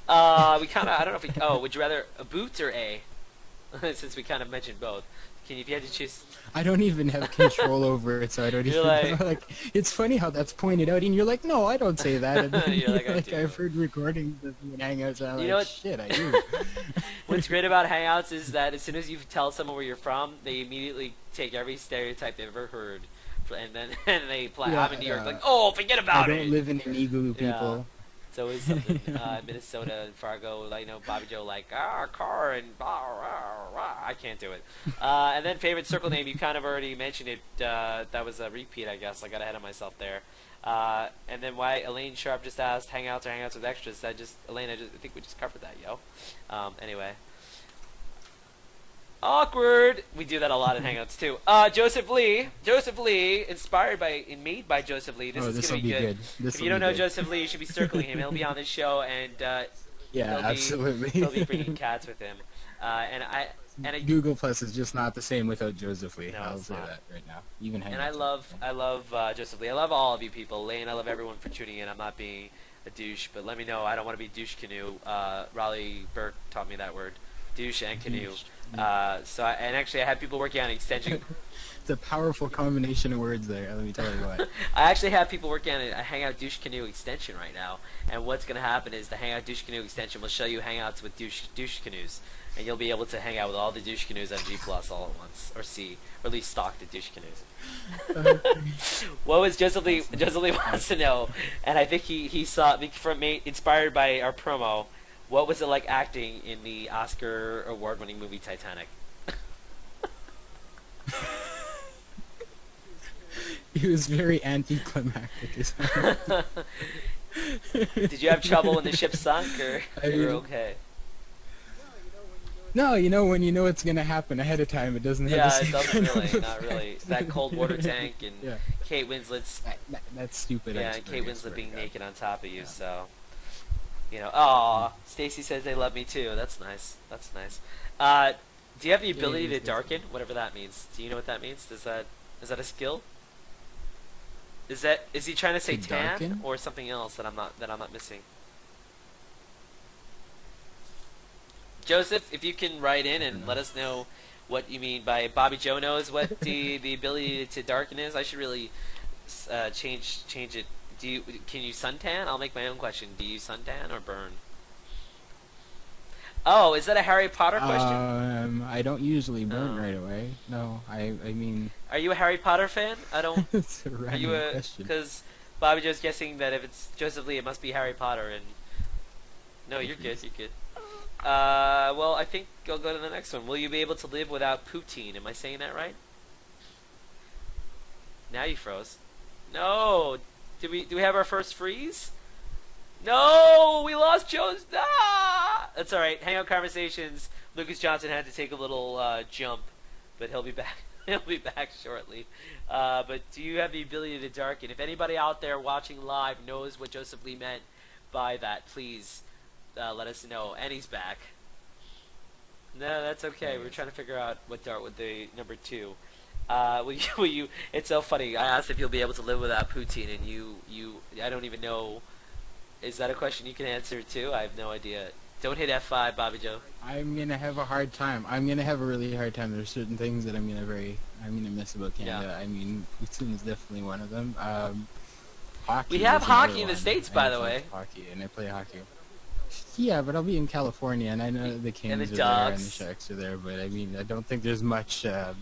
We kind of, I don't know if we, oh, would you rather a boot or A? Since we kind of mentioned both. If you had to choose, I don't even have control over it, so I don't you're even know. like, Like, it's funny how that's pointed out, and you're like, no, I don't say that. And then you're you're like, I like, do. I've heard recordings of you and Hangouts, and I'm You know like, what? shit, I do. What's great about Hangouts is that as soon as you tell someone where you're from, they immediately take every stereotype they've ever heard, and then and they apply. I'm in Yeah, New York, like, oh, forget I about don't it. live in an igloo, Yeah. people. It's always something. Minnesota and Fargo, like, Bobby Joe, like, car and I can't do it. And then favorite circle name, you kind of already mentioned it. That was a repeat, I guess. I got ahead of myself there. And then why Elaine Sharp just asked Hangouts or Hangouts with extras. Elaine, I think we just covered that, yo. Anyway. Awkward. We do that a lot in Hangouts too. Joseph Lee. Joseph Lee, inspired by and made by Joseph Lee. This Oh, is this gonna will be be good. good. This If will you don't be know good. Joseph Lee, you should be circling him. He'll be on this show, and Yeah, he'll be absolutely. he'll be bringing cats with him. And I Google Plus is just not the same without Joseph Lee. no, I'll it's say not. that right now. Even And I Hangouts. love Joseph Lee. I love all of you people. Lane, I love everyone for tuning in. I'm not being a douche, but let me know. I don't want to be douche canoe. Raleigh Burke taught me that word, douche and canoe. And actually, I had people working on extension. It's a powerful combination of words there. Let me tell you what. I actually have people working on a Hangout Douche Canoe extension right now, and what's going to happen is the Hangout Douche Canoe extension will show you Hangouts with douche canoes, and you'll be able to hang out with all the douche canoes on G Plus all at once, or C, or at least stock the douche canoes. What was Joseph Lee? Joseph Lee wants to know, and I think he saw from inspired by our promo. What was it like acting in the Oscar award-winning movie Titanic? He was very anticlimactic. Did you have trouble when the ship sunk, or I you were mean, okay? no, when you know it's gonna happen ahead of time, it doesn't have the Yeah, it same doesn't kind really, of not really. effect. That cold water tank and Yeah, Kate Winslet's, that's stupid. yeah, and Kate I swear Winslet to being God. naked on top of you. Yeah. So, aw, Stacy says they love me too. That's nice. That's nice. Do you have the Yeah, ability it to is darken? Whatever that means. Do you know what that means? Is that a skill? Is he trying to say To tan darken? or something else that I'm not missing? Joseph, if you can write in I don't and know. let us know what you mean by Bobby Joe knows what the ability to darken is. I should really change it. Can you suntan? I'll make my own question. Do you suntan or burn? Oh, is that a Harry Potter question? I don't usually burn Oh. right away. No, I mean, Are you a Harry Potter fan? I don't. it's a Are you random a? question. Because Bobby Joe's guessing that if it's Joseph Lee, it must be Harry Potter. And no, you're good. You're good. Well, I think I'll go to the next one. Will you be able to live without poutine? Am I saying that right? Now you froze. No. Do we have our first freeze? No, we lost Joe's. Ah! That's all right. Hangout conversations. Lucas Johnson had to take a little jump, but he'll be back. He'll be back shortly. But do you have the ability to darken? If anybody out there watching live knows what Joseph Lee meant by that, please let us know. And he's back. No, that's okay. We're trying to figure out what dart with the number two. Will you? It's so funny. I asked if you'll be able to live without poutine, and I don't even know. Is that a question you can answer too? I have no idea. Don't hit F5, Bobby Joe. I'm gonna have a hard time. I'm gonna have a really hard time. There's certain things that I'm gonna miss about Canada. Yeah. I mean, poutine is definitely one of them. Hockey. We have is another hockey in the one. States, I by the love way. hockey, and I play hockey. Yeah, but I'll be in California, and I know the Kings And the are there and the Ducks. Sharks are there, but I mean, I don't think there's much. Yeah,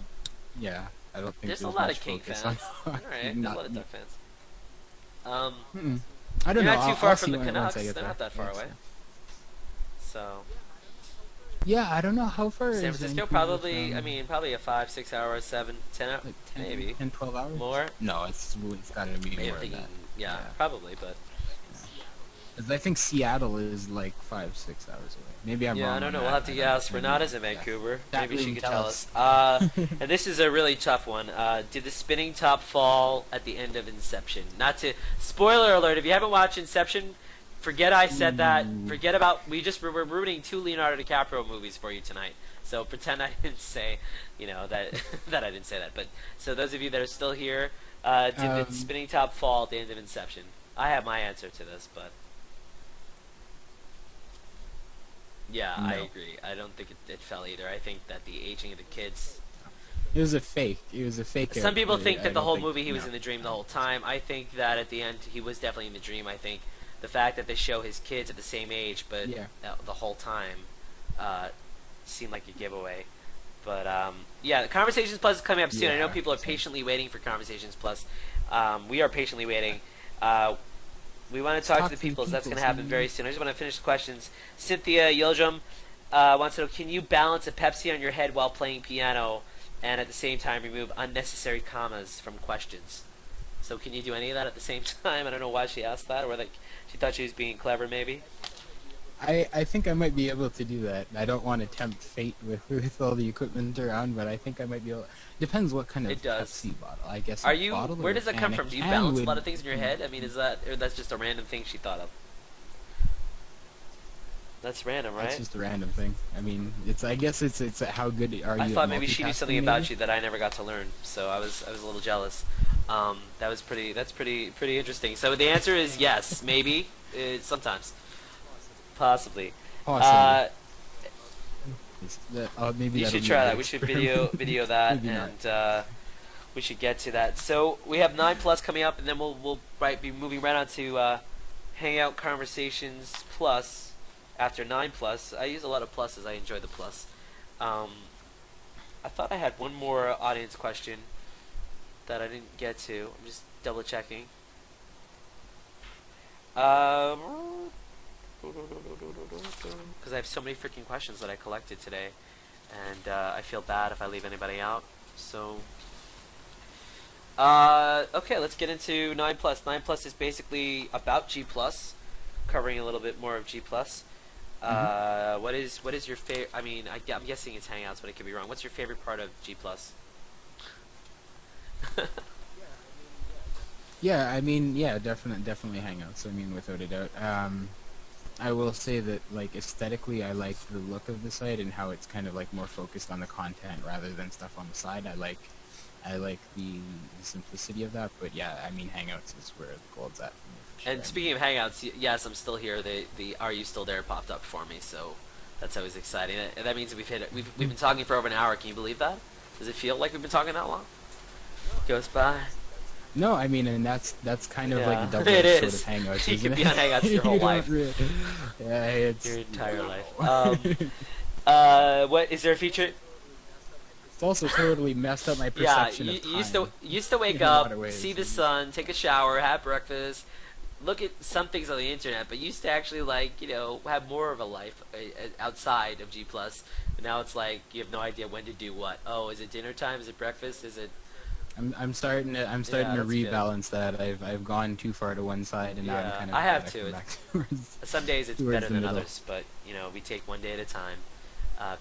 I don't think There's a there's lot much of King focus fans. on All right, hockey. there's a lot of Duck fans. Mm-mm. I don't You're know. not too I'll far see from the once Canucks. I get They're there. not that far Yes, away. So yeah, I don't know how far San is Francisco, Vancouver probably. from, I mean, probably a 5, 6 hour, 7, 10 hour, like 10, maybe 10, 12 hours. more. No, it's gotta be Maybe more I'm than thinking, that. yeah, Yeah. probably, but 'Cause I think Seattle is like 5, 6 hours away. Maybe I'm yeah, wrong. I don't on know. that. We'll have to I don't ask. know. Renata's in Yeah. Vancouver. That Maybe she really could tell tell us. us. And this is a really tough one. Did the spinning top fall at the end of Inception? Not to spoiler alert. If you haven't watched Inception, forget I said that. Ooh. Forget about we're rooting 2 Leonardo DiCaprio movies for you tonight. So pretend I didn't say, that that I didn't say that. But so those of you that are still here, did the spinning top fall at the end of Inception? I have my answer to this, but Yeah, I No, agree. I don't think it fell either. I think that the aging of the kids. it was a fake. It was a fake Some out. people think I that the don't whole think movie he was no. in the dream the whole time. I think that at the end he was definitely in the dream. I think the fact that they show his kids at the same age, but Yeah, the whole time, uh, seemed like a giveaway. But yeah, Conversations Plus is coming up soon. I know yeah. people are Same. patiently waiting for Conversations Plus. We are patiently waiting. Uh, we want to talk to Talk the to the peoples. That's going to peoples, happen very man. soon. I just want to finish the questions. Cynthia Yoljum wants to know: can you balance a Pepsi on your head while playing piano, and at the same time remove unnecessary commas from questions? So can you do any of that at the same time? I don't know why she asked that, or whether she thought she was being clever, maybe. I think I might be able to do that. I don't want to tempt fate with all the equipment around, but I think I might be able. Depends what kind It of does. Pepsi bottle. I guess a Are you? bottle or Where a does that can. come A from? Do you can balance a lot would. of things in your head? I mean, is that, or that's just a random thing she thought of? That's random, That's right? just a random thing. I mean, it's. I guess it's how good are I you at thought maybe she knew something multitasking? about Maybe. you that I never got to learn, so I was a little jealous. That was pretty. That's pretty interesting. So the answer is yes, maybe, sometimes, possibly. Possibly. Uh, Maybe you that'll should be a try good that. We should experiment. video that, Maybe not. and we should get to that. So we have 9 plus coming up, and then we'll be moving right on to Hangout Conversations Plus after 9 plus. I use a lot of pluses. I enjoy the plus. Um, I thought I had one more audience question that I didn't get to. I'm just double checking. Because I have so many freaking questions that I collected today, and I feel bad if I leave anybody out. So, okay, let's get into 9 plus. 9 plus is basically about G plus, covering a little bit more of G plus. Hmm. What is your favorite? I mean, I'm guessing it's Hangouts, but I could be wrong. What's your favorite part of G plus? Yeah, I mean, yeah, definitely Hangouts. I mean, without a doubt. I will say that, like, aesthetically, I like the look of the site and how it's kind of like more focused on the content rather than stuff on the side. I like the simplicity of that. But yeah, I mean, Hangouts is where the gold's at for me for sure. And I mean, speaking of Hangouts, yes, I'm still here. The Are You Still There popped up for me, so that's always exciting. That means we've hit it. We've been talking for over an hour. Can you believe that? Does it feel like we've been talking that long? Goes by. no, I mean, and that's kind of like a Yeah, it double-edged sword of is. Hangouts, You isn't could be it? on Hangouts your whole You don't life, really. Yeah, your it's. entire life. No. What is there a feature? It's also totally messed up my Yeah, perception of you time used to wake in a lot up, of see ways. the sun, take a shower, have breakfast, look at some things on the internet, but used to actually have more of a life outside of G plus. Now it's like you have no idea when to do what. Oh, is it dinner time? Is it breakfast? Is it? I'm starting Yeah, to that's good. rebalance that. I've gone too far to one side, and now I'm Yeah, kind of I have gotta to. come back towards Some days it's towards better the than middle. others, but we take one day at a time.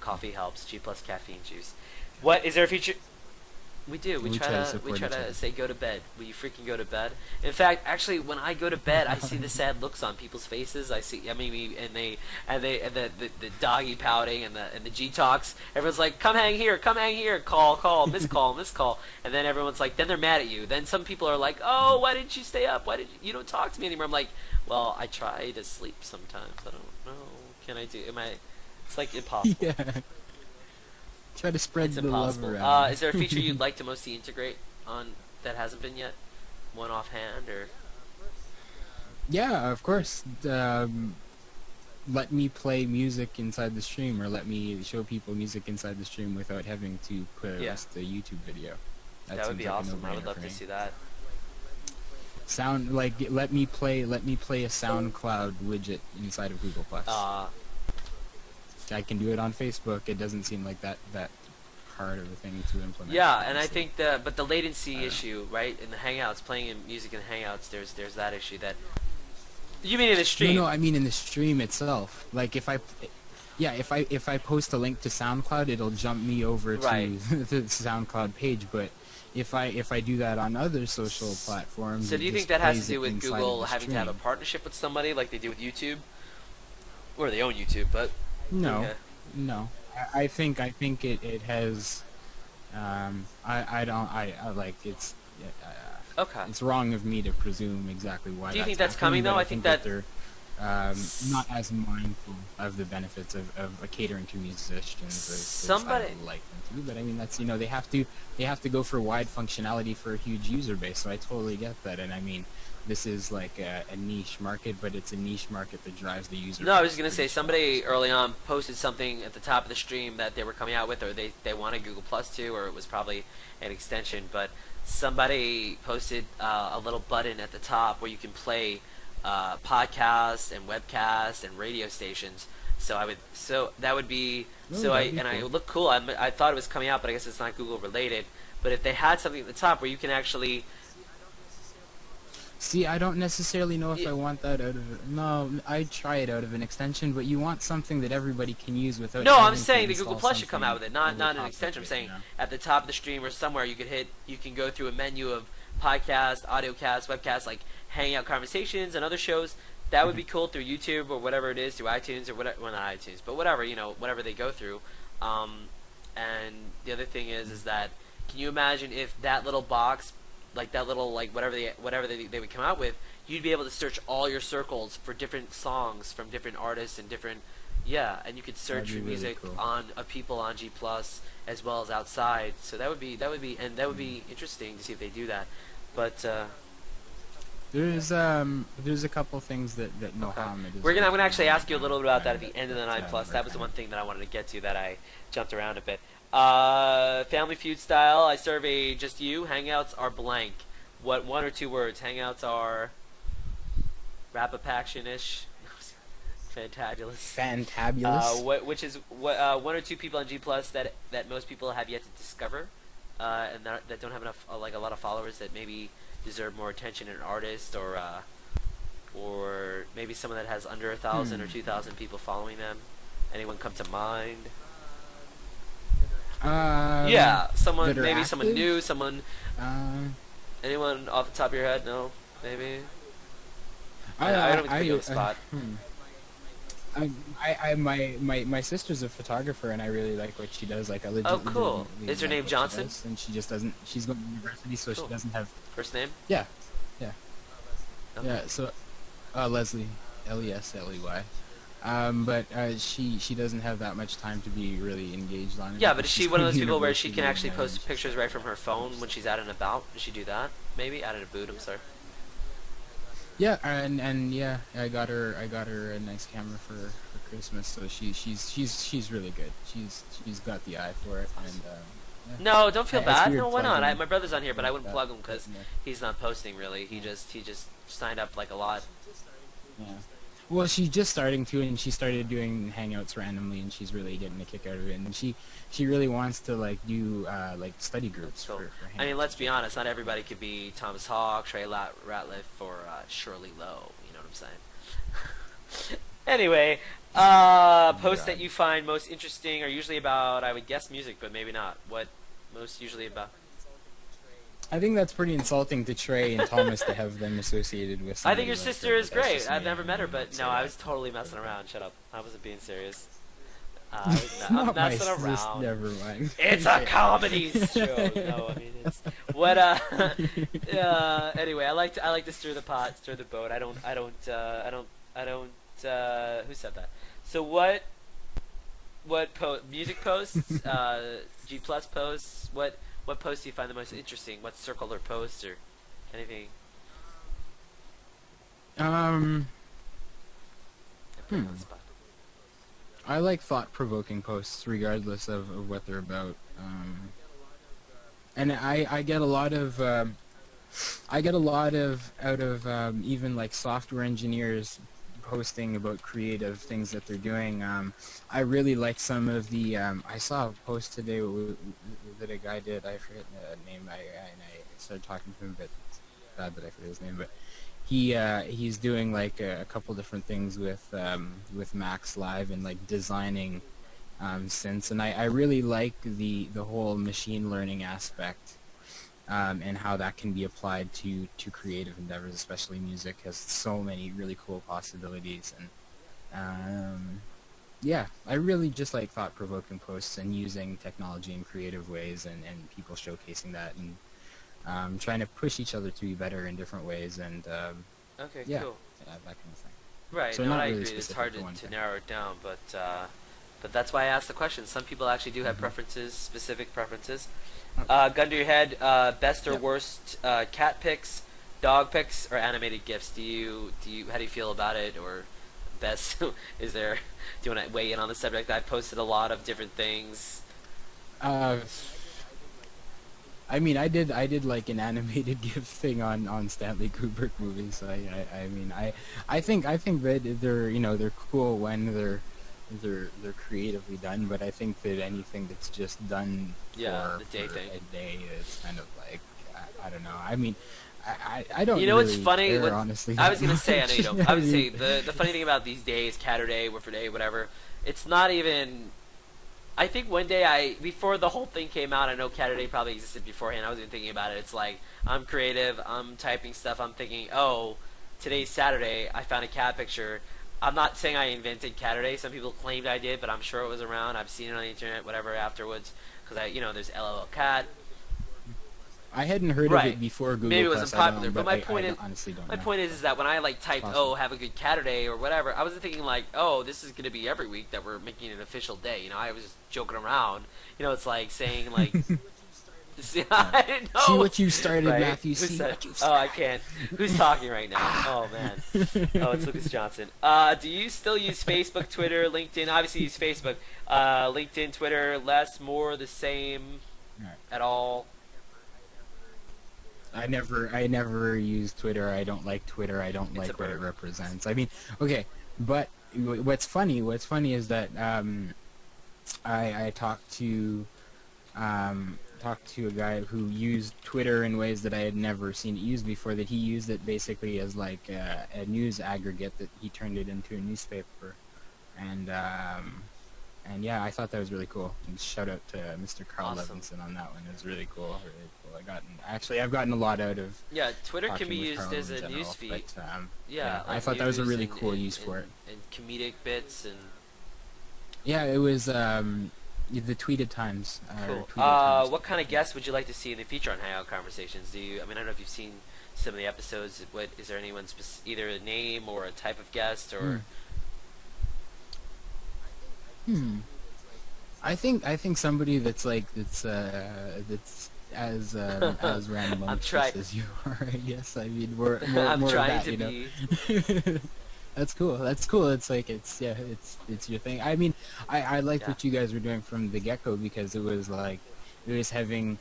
Coffee helps. G plus caffeine juice. What is there a feature? We do. We try to We support try each to other. say go to bed. Will you freaking go to bed? In fact, actually, when I go to bed, I see the sad looks on people's faces. I see. I mean, and the doggy pouting and the G talks. Everyone's like, come hang here, come hang here. Call, miss call, miss call. And then everyone's like, then they're mad at you. Then some people are like, oh, why didn't you stay up? Why did you don't talk to me anymore? I'm like, well, I try to sleep sometimes. I don't know. Can I do? Am I? It's like impossible. Yeah, try to It's spread the love impossible. around. Is there a feature you'd like to mostly integrate on that hasn't been yet? One offhand, or Yeah, of course. Let me play music inside the stream, or let me show people music inside the stream without having to yeah, post a YouTube video. That that would seems be like a awesome. I would no-brainer love for to me. see that. Sound like let me play a SoundCloud widget inside of Google Plus. Uh, I can do it on Facebook. It doesn't seem like that hard of a thing to implement. yeah, and I Honestly, think but the I latency don't know. issue, right? In the Hangouts, playing in music in Hangouts, there's that issue that you mean in the No, no, stream. I mean in the stream itself. Like yeah, if I post a link to SoundCloud, it'll jump me over Right. to the SoundCloud page. But if I do that on other social platforms, So it do you think just that has to plays do it with inside of Google the having to have a stream. partnership with somebody like they do with YouTube, or they own YouTube? But No, okay, no. I think it has. I don't. I like it's. okay. It's wrong of me to presume exactly why Do you think that's that's coming happening, though? but I I think think that that they're not as mindful of the benefits of catering to musicians as I Somebody. would like them to. But I mean, that's they have to go for wide functionality for a huge user base. So I totally get that. And I mean, this is like a niche market, but it's a niche market that drives the user No, I was base gonna pretty say strong. somebody early on posted something at the top of the stream that they were coming out with, or they wanted Google Plus to, or it was probably an extension. But somebody posted a little button at the top where you can play podcasts and webcasts and radio stations. So that would be Oh, that'd be it cool. would look cool. I thought it was coming out, but I guess it's not Google related. But if they had something at the top where you can actually See, I don't necessarily know if I want that out of it. No, I'd try it out of an extension, but you want something that everybody can use without No, I'm having to saying the Google install Plus should come out something with it, over the not an top of extension. I'm it, saying at the top of the stream or somewhere you can go through a menu of podcast, audiocast, webcast, like Hangout conversations and other shows. That would Mhm. be cool through YouTube or whatever it is, through iTunes or whatever. Well, not iTunes, but whatever whatever they go through. And the other thing is that can you imagine if that little box, like that little like whatever they would come out with, you'd be able to search all your circles for different songs from different artists and different yeah, and you could That'd search be for really music cool. on people on G Plus as well as outside. So that would Mm. be interesting to see if they do that. But There's a couple things that okay, Mohammed is I'm gonna working actually on ask right you a now little bit about that at that the end of the Nine Plus. are That was the kind one of thing that I wanted to get to that I jumped around a bit. Family Feud style. I survey just you. Hangouts are blank. What one or two words? Hangouts are Rappaport-ish. Fantabulous. fantabulous. Which is what one or two people on G Plus that most people have yet to discover, and that don't have enough like a lot of followers that maybe deserve more attention in an artist or maybe someone that has under 1,000 or Hmm. 2,000 people following them. Anyone come to mind? Um, Yeah, that someone are maybe someone new, active. someone Um, anyone off the top of your head? No, maybe. I I, don't mean to put you on the spot. hmm. My sister's a photographer, and I really like what she does. Like, I Oh, cool. legitimately Is her like name what she Johnson? does, and she just doesn't. She's going to university, so she Cool. doesn't have. First name? Yeah, yeah, Okay. yeah. So, Leslie, Lesley. But she doesn't have that much time to be really engaged on it Yeah, but because is she's she one of going to those people where she can university, actually and post she's pictures right from her phone when she's out and about? Does she do that? Maybe out at a boot. I'm sorry. yeah, and yeah, I got her a nice camera for Christmas, so she's really good. She's got the eye for it, and yeah. No, don't feel It's bad. No, weird why not? plugging My brother's on here, but I like wouldn't that, plug him but because yeah. he's not posting really. He just signed up like a lot. Yeah. Well, she's just starting to, and she started doing hangouts randomly, and she's really getting a kick out of it. And she really wants to like do like study That's groups cool. for I mean, hangouts let's and be shit like honest. Not that. So everybody could be Thomas Hawk, Trey Ratliff, or Shirley Lowe. You know what I'm saying? Anyway, posts that God, you find most interesting are usually about, I would guess, music, but maybe not. What most usually about? I think that's pretty insulting to Trey and Thomas to have them associated with I think somebody your like her. sister is But that's great. just I've me. never met her, I might but no, say I that. was totally messing around. Shut up. I wasn't being serious. I'm Not my messing sister. around. Never mind. It's a Okay. comedy show. No, I mean it's what. Anyway, I like to stir the pot, stir the boat. I don't. Who said that? So music posts? G plus posts? What posts do you find the most interesting? What circle or posts or anything? Um. I'm putting you on Hmm. the spot. I like thought-provoking posts, regardless of what they're about. And I get a lot of I get a lot of out of even like software engineers posting about creative things that they're doing. I really like some of the. I saw a post today that a guy did. I forget the name. And I started talking to him, but it's bad that I forget his name. But he's doing like a couple different things with Max Live and like designing synths, and I really like the whole machine learning aspect and how that can be applied to creative endeavors, especially music, has so many really cool possibilities. And yeah, I really just like thought-provoking posts and using technology in creative ways, and people showcasing that and trying to push each other to be better in different ways, and Okay, yeah, cool. yeah, that kind of thing. Right. So No, and not I really agree. It's specific hard to one to thing. narrow it down, but that's why I asked the question. Some people actually do have Hmm. preferences, specific preferences. Oh, Gun to your head. Best or yep. worst cat pics, dog pics, or animated gifs? Do you how do you feel about it? Or best is there? Do you want to weigh in on the subject? I posted a lot of different things. Uh, I mean, I did like an animated GIF thing on Stanley Kubrick movies. I mean, I think that they're they're cool when they're creatively done, but I think that anything that's just done Yeah, for the day thing. a day is kind of like I don't know. I mean, I don't You know what's really funny? care What honestly I that was gonna say, I know much. you don't. I I would say mean, the funny thing about these days, Catter Day, Woofer Day, whatever. It's not even. I think one day before the whole thing came out, I know Catter Day probably existed beforehand. I was even thinking about it. It's like I'm creative, I'm typing stuff, I'm thinking, oh, today's Saturday. I found a cat picture. I'm not saying I invented Catter Day. Some people claimed I did, but I'm sure it was around. I've seen it on the internet, whatever. Afterwards, because there's LOL Cat. I hadn't heard of Right. it before Maybe Google it wasn't Plus. I popular, don't, but but my I point is, don't, honestly don't my know. point is But that when I like it's typed, "Oh, possible. have a good Catterday" or whatever, I wasn't thinking like, "Oh, this is gonna be every week that we're making an official day." I was just joking around. It's like saying like, see, Yeah. I didn't See know, what you started, right? Matthew. Who See said? what you Oh, I started. can't. Who's talking right now? Ah. Oh man. Oh, it's Lucas Johnson. Do you still use Facebook, Twitter, LinkedIn? Obviously, you use Facebook. LinkedIn, Twitter, less, more, the same, Alright. at all? I never use Twitter. I don't like Twitter. I don't It's a like what it bird. represents. I mean, okay, but what's funny is that I talked to a guy who used Twitter in ways that I had never seen it used before. That he used it basically as like a news aggregate that he turned it into a newspaper, and yeah, I thought that was really cool. And shout out to Mr. Carl Awesome. Levinson on that one. It was really cool. Really cool. I've gotten a lot out of Yeah, Twitter can be talking with used Carl as in a news general. feed. But Yeah, yeah, I like thought that was a news really and, cool and, use and, for it. and comedic bits and Yeah, it was the tweeted times. cool. Tweeted times. What kind of guests would you like to see in the future on Hangout Conversations? I mean, I don't know if you've seen some of the episodes. What is there anyone either a name or a type of guest Hmm. or Hmm. I think somebody that's as I'm trying. rambunctious as you are. I guess. I mean, more I'm more of trying that, to be. That's cool. That's cool. It's like yeah, it's your thing. I mean, I liked Yeah. what you guys were doing from the get-go because it was like it was having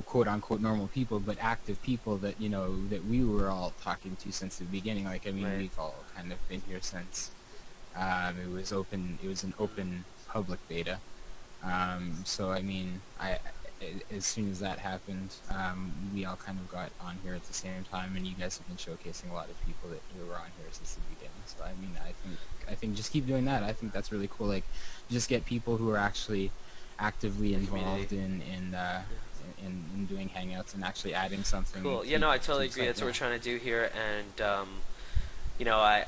quote unquote normal people, but active people that that we were all talking to since the beginning. Like I mean, Right. we've all kind of been here since it was open. It was an open public beta. So I mean, as soon as that happened, we all kind of got on here at the same time, and you guys have been showcasing a lot of people that who were on here since the beginning. So I mean, I think just keep doing that. I think that's really cool. Like, just get people who are actually actively The community. involved Yeah. in doing hangouts and actually adding something Cool. Yeah, no, I to totally the agree. site. That's what we're Yeah. trying to do here, and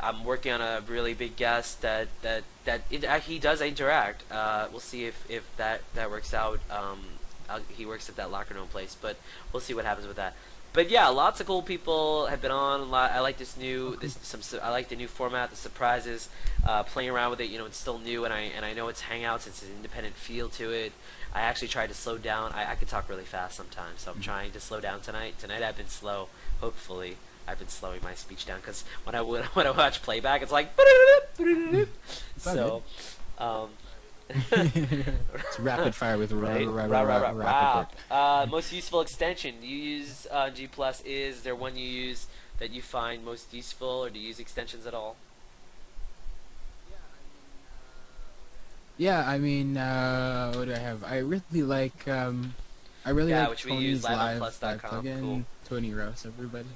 I'm working on a really big guest that he does interact. We'll see if that works out. He works at that locker room place, but we'll see what happens with that. But yeah, lots of cool people have been on. I like this Oh, new cool. I like the new format, the surprises, playing around with it. It's still new, and I know it's Hangouts. It's an independent feel to it. I actually tried to slow down. I could talk really fast sometimes, so I'm Mhm. trying to slow down tonight. Tonight I've been slow. Hopefully, I've been slowing my speech down because when I watch playback, it's like It's all good. so. Um, It's rapid fire with right? Rah, rah, rah, Rappaport. rap. Most useful extension you use G Plus. Is there one you use that you find most useful, or do you use extensions at all? Yeah, I mean, what do I have? I really Yeah, like which we use Tony's live liveonplus.com. Cool. plugin. Tony Rouse, everybody.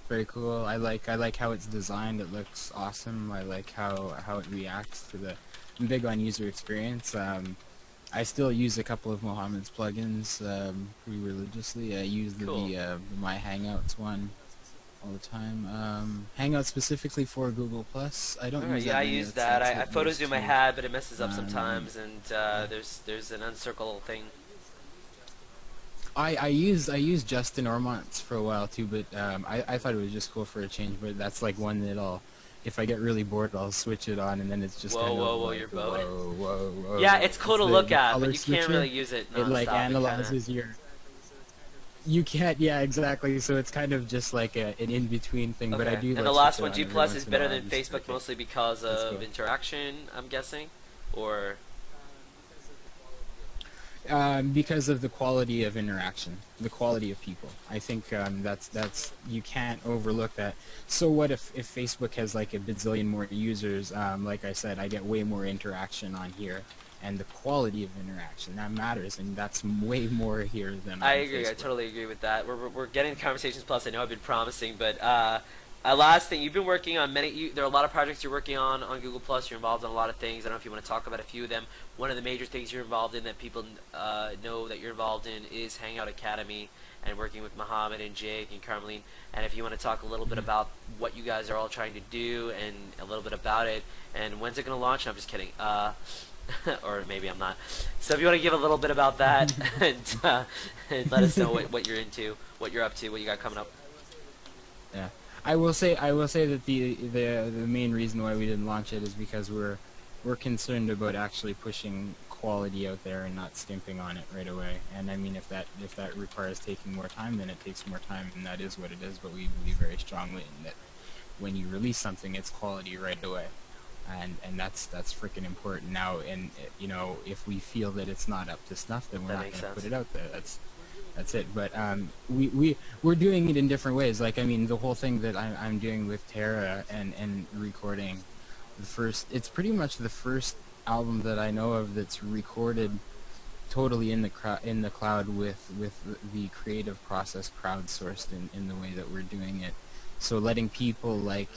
Very cool. I like how it's designed. It looks awesome. I like how it reacts to the. I'm big on user experience. I still use a couple of Mohammed's plugins pretty religiously. I use Cool. the My Hangouts one all the time. Hangouts specifically for Google Plus. I don't All right. use Yeah, that I many. use That's that. that's I what those photos zoom my two. head, but it messes up Um, sometimes, and yeah. there's an uncircle thing. I used Justin Ormonts for a while too, but I thought it was just cool for a change. But that's like one that if I get really bored, I'll switch it on, and then it's just Whoa, kind whoa, of whoa, like you're both. whoa, whoa, Yeah, whoa. it's cool It's to look the at, but color you can't really switcher. use it It like nonstop. It kind of. analyzes your. You can't, yeah, exactly. So it's kind of just like an in between thing. But I Okay. do And the like switch last it one, on G every Plus, is once in a better while, than just Facebook okay, mostly because let's of go. interaction, I'm guessing? Or. Because of the quality of interaction, the quality of people. I think that's you can't overlook that. So what if Facebook has like a bazillion more users? Like I said, I get way more interaction on here, and the quality of interaction that matters, and that's way more here than I on agree. I Facebook. totally agree with that. We're getting Conversations Plus. I know I've been promising, but last thing, you've been working on many. There are a lot of projects you're working on Google Plus. You're involved in a lot of things. I don't know if you want to talk about a few of them. One of the major things you're involved in that people know that you're involved in is Hangout Academy and working with Mohammed and Jake and Carmeline. And if you want to talk a little bit Mhm. about what you guys are all trying to do and a little bit about it and when's it going to launch? I'm just kidding. Or maybe I'm not. So if you want to give a little bit about that and let us know what you're into, what you're up to, what you got coming up. Yeah, I will say that the main reason why we didn't launch it is because we're concerned about actually pushing quality out there and not skimping on it right away. And I mean, if that requires taking more time, then it takes more time, and that is what it is. But we believe very strongly in that when you release something, it's quality right away, and that's freaking important now. And if we feel that it's not up to snuff, then we're That not makes going to put sense. it out there. That's it. But we're doing it in different ways. Like I mean, the whole thing that I'm doing with Tara and recording the first. It's pretty much the first album that I know of that's recorded totally in the cloud with the creative process crowdsourced in the way that we're doing it. So letting people like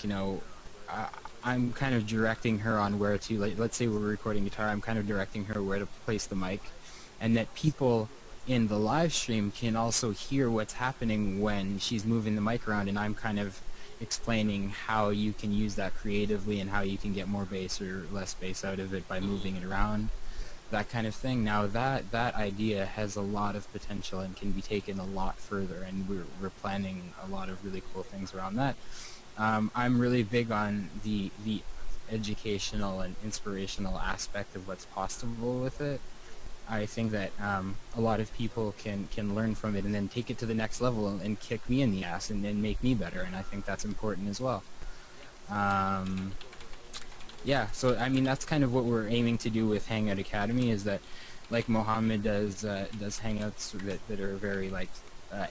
I, I'm kind of directing her on where to, like, let's say we're recording guitar, I'm kind of directing her where to place the mic, and that people in the live stream can also hear what's happening when she's moving the mic around, and I'm kind of explaining how you can use that creatively and how you can get more bass or less bass out of it by moving it Mm-hmm. around, that kind of thing. Now that idea has a lot of potential and can be taken a lot further, and we're planning a lot of really cool things around that. I'm really big on the educational and inspirational aspect of what's possible with it. I think that a lot of people can learn from it and then take it to the next level and kick me in the ass and then make me better, and I think that's important as well. Um, yeah, so I mean that's kind of what we're aiming to do with Hangout Academy, is that like Mohammed does hangouts that are very like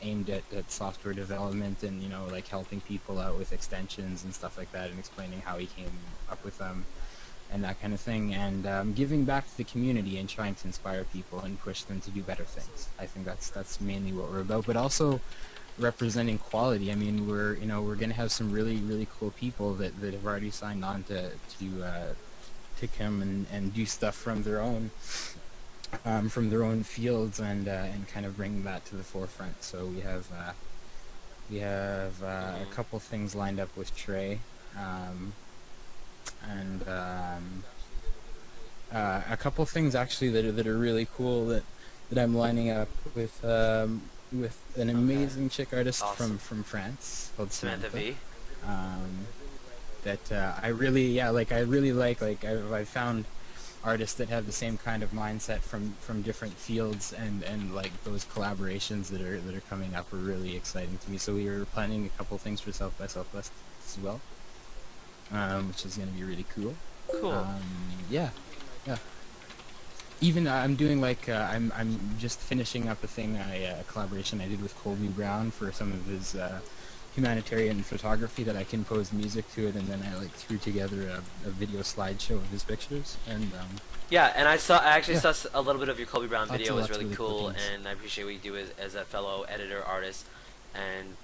aimed at software development and like helping people out with extensions and stuff like that and explaining how he came up with them and that kind of thing, and giving back to the community and trying to inspire people and push them to do better things. I think that's mainly what we're about, but also representing quality. I mean, we're gonna have some really cool people that have already signed on to come and do stuff from their own fields and kind of bring that to the forefront. So we have a Mm-hmm. couple things lined up with Trey, um, and a couple things actually that are really cool that I'm lining up with an Okay. amazing chick artist Awesome. from France called Samantha Samantha. V. Um, that I really, yeah, like I really like I've found artists that have the same kind of mindset from different fields, and like those collaborations that are coming up are really exciting to me. So we were planning a couple things for South by Southwest as well, which is going to be really cool. Cool. Yeah, yeah. Even I'm doing like I'm just finishing up a collaboration I did with Colby Brown for some of his humanitarian photography, that I composed music to it, and then I like threw together a video slideshow of his pictures, and Yeah, and I actually yeah, saw a little bit of your Kobe Brown lots video. of It was lots of really really cool cool, things. and I appreciate what you do as a fellow editor artist. And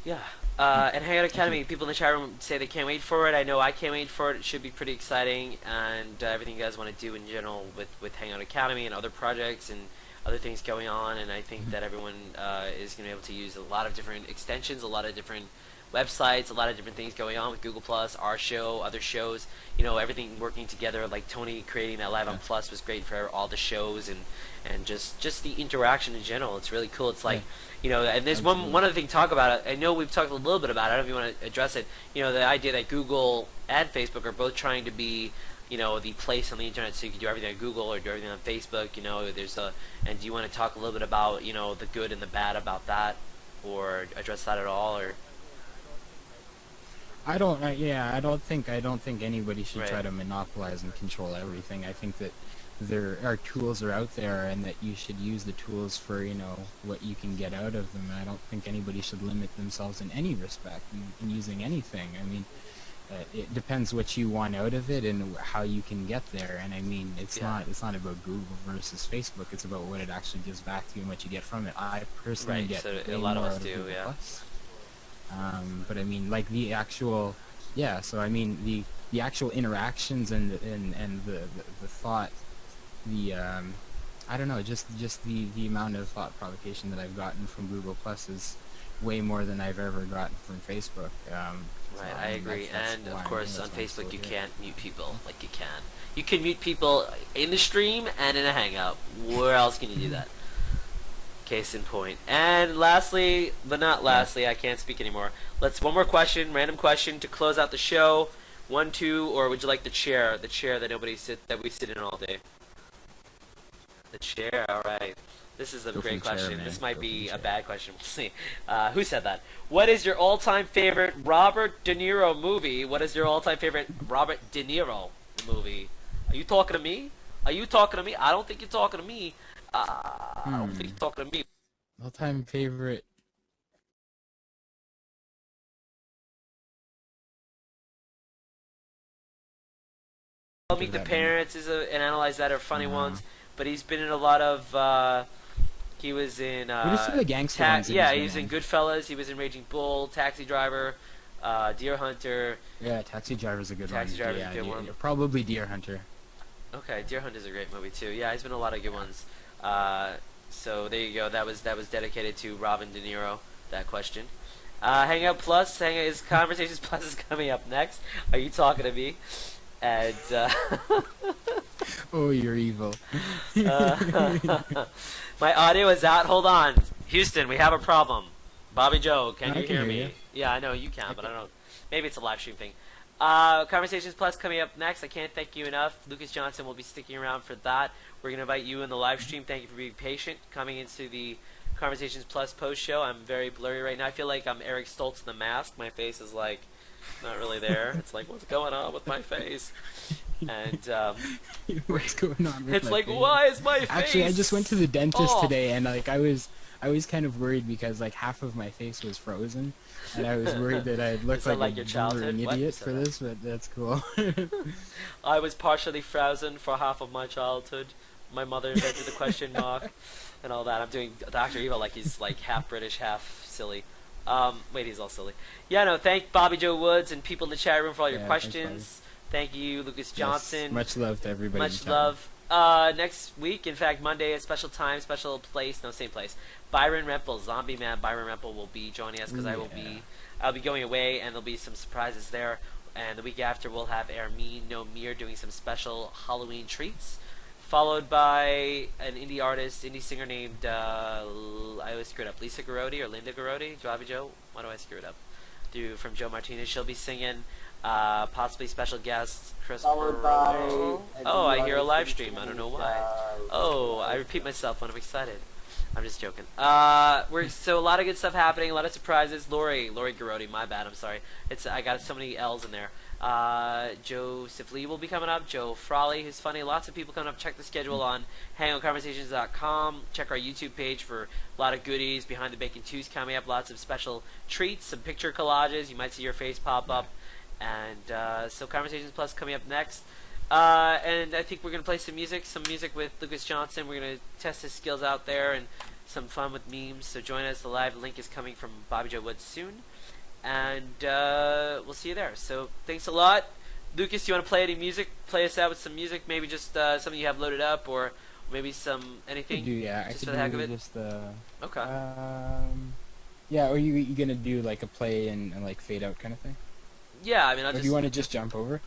yeah, and Hangout Thank you. Academy. People in the chat room say they can't wait for it. I know I can't wait for it. It should be pretty exciting, and everything you guys want to do in general with Hangout Academy and other projects and other things going on. And I think Mhm. that everyone is going to be able to use a lot of different extensions, a lot of different websites, a lot of different things going on with Google Plus, our show, other shows. Everything working together. Like Tony creating that live on Yeah. Plus was great for all the shows and just the interaction in general. It's really cool. It's like, Yeah. and there's one Absolutely. other thing to talk about. I know we've talked a little bit about it. I don't know if you want to address it. The idea that Google and Facebook are both trying to be, the place on the internet so you can do everything on Google or do everything on Facebook. And do you want to talk a little bit about, the good and the bad about that, or address that at all, or I don't think anybody should right, try to monopolize and control everything. I think that there are tools are out there, and that you should use the tools for what you can get out of them. I don't think anybody should limit themselves in any respect in using anything. I mean, it depends what you want out of it and how you can get there. And I mean, yeah, it's not about Google versus Facebook. It's about what it actually gives back to you and what you get from it. I personally right. get So a way lot of more us out of do, Google yeah, Plus. But I mean, like the actual, yeah. So I mean, the actual interactions and the thought, the I don't know, just the amount of thought provocation that I've gotten from Google Plus is way more than I've ever gotten from Facebook. So right. I I mean, agree. And of why course, on that's why I'm still Facebook, you here. can't mute people like you can. You can mute people in the stream and in a Hangout. Where else can you do that? Case in point. And lastly, but not Yeah. lastly, I can't speak anymore. Let's one more question, random question to close out the show. 1, 2, or would you like the chair? The chair that we sit in all day. The chair. All right. This is a Go for great the chair, question. man. This might Go for the be a chair. bad question. We'll see. Who said that? What is your all-time favorite Robert De Niro movie? What is your all-time favorite Robert De Niro movie? Are you talking to me? Are you talking to me? I don't think you're talking to me. I don't think Hmm. you're talking to me. All-time favorite. Think Meet of the that name. Parents and Analyze That are funny Uh, ones, but he's been in a lot of. He was in. what are some of the gangster ones that Yeah, he's he been was in in? Goodfellas. He was in Raging Bull, Taxi Driver, Deer Hunter. Yeah, Taxi Driver's a good Taxi one. Driver's a Yeah, good one. probably Deer Hunter. Okay, Deer Hunter is a great movie too. Yeah, he's been in a lot of good ones. Uh, so there you go. That was dedicated to Robin De Niro. That question. Hangout Plus, Hangout is Conversations Plus is coming up next. Are you talking to me? And Oh, you're evil. my audio is out. Hold on, Houston, we have a problem. Bobby Joe, can I you can hear hear you. me? Yeah, I know you can, I but I can. don't know. Maybe it's a live stream thing. Conversations Plus coming up next. I can't thank you enough. Lucas Johnson will be sticking around for that. We're going to invite you in the live stream. Thank you for being patient coming into the Conversations Plus post show. I'm very blurry right now. I feel like I'm Eric Stoltz in the mask. My face is like not really there. It's like, what's going on with my face? And What's going on with it's my like, face? why is my face Actually, I just went to the dentist off? today, and like I was kind of worried because like half of my face was frozen, and I was worried that I'd look Is that like like a your boomer childhood? an What? idiot Said for that. this, but that's cool. I was partially frozen for half of my childhood. My mother invented the question mark and all that. I'm doing Dr. Evil like he's like half British, half silly. Wait, he's all silly. Yeah, no, thank Bobby Joe Woods and people in the chat room for all your Yeah, thanks, Bobby. questions. Thank you, Lucas Yes, Johnson. much love to everybody in the Much chat room. love. Next week, in fact, Monday, a special time, special place, no, same place. Byron Rempel, Zombie Man Byron Rempel will be joining us because Ooh, I'll be going away, and there'll be some surprises there. And the week after, we'll have Ermin No Mir doing some special Halloween treats, followed by an indie artist, indie singer named I always screw it up, Lisa Garodi or Linda Garodi, Bobby Joe. Why do I screw it up? From Joe Martinez, she'll be singing. Possibly special guests, Chris Followed by Burrow. a Oh, I hear a artist live stream. I don't know why. Oh, I repeat myself when I'm excited. I'm just joking. So a lot of good stuff happening, a lot of surprises. Lori Garodi, my bad. I'm sorry. I got so many L's in there. Joseph Lee will be coming up. Joe Frawley, who's funny. Lots of people coming up. Check the schedule on hangoutconversations.com. Check our YouTube page for a lot of goodies. Behind the Bacon 2's coming up. Lots of special treats, some picture collages. You might see your face pop up. And so Conversations Plus coming up next. And I think we're going to play some music with Lucas Johnson. We're going to test his skills out there and some fun with memes. So join us. The live link is coming from Bobby Joe Woods soon. And we'll see you there. So thanks a lot. Lucas, do you want to play any music? Play us out with some music. Maybe just something you have loaded up or maybe some I could anything. do, yeah. I Just could for the heck of do it. just Okay. Yeah, or you gonna do like a play and like fade out kind of thing? Yeah, I mean, I'll Or do you just want to just jump over?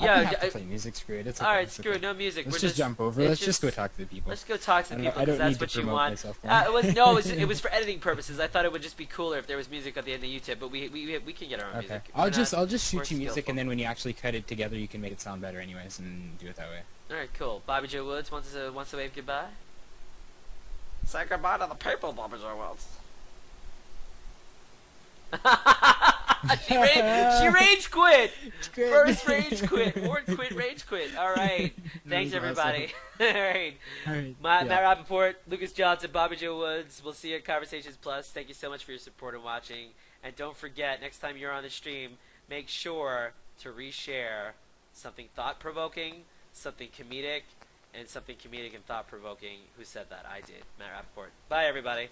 I don't yeah. have to play music. Screw it. It's All okay. right, It's screw okay. it. No music. Let's We're just just jump over. it's Let's just go just talk to the people. let's go talk to the people I because don't need that's to what you promote want. myself more. It was no, it was for editing purposes. I thought it would just be cooler if there was music at the end of YouTube, but we can get our own Okay. music. I'll just We're shoot you music, skillful. and then when you actually cut it together, you can make it sound better, anyways, and do it that way. All right, cool. Bobby Joe Woods wants to wave goodbye. Say goodbye to the people, Bobby Joe Woods. She rage quit. First rage quit. Ward quit. Rage quit. All right. Thanks everybody. All right. All right. Matt Rappaport, Lucas Johnson, Bobby Joe Woods. We'll see you at Conversations Plus. Thank you so much for your support and watching. And don't forget, next time you're on the stream, make sure to reshare something thought-provoking, something comedic, and something comedic and thought-provoking. Who said that? I did. Matt Rappaport. Bye, everybody.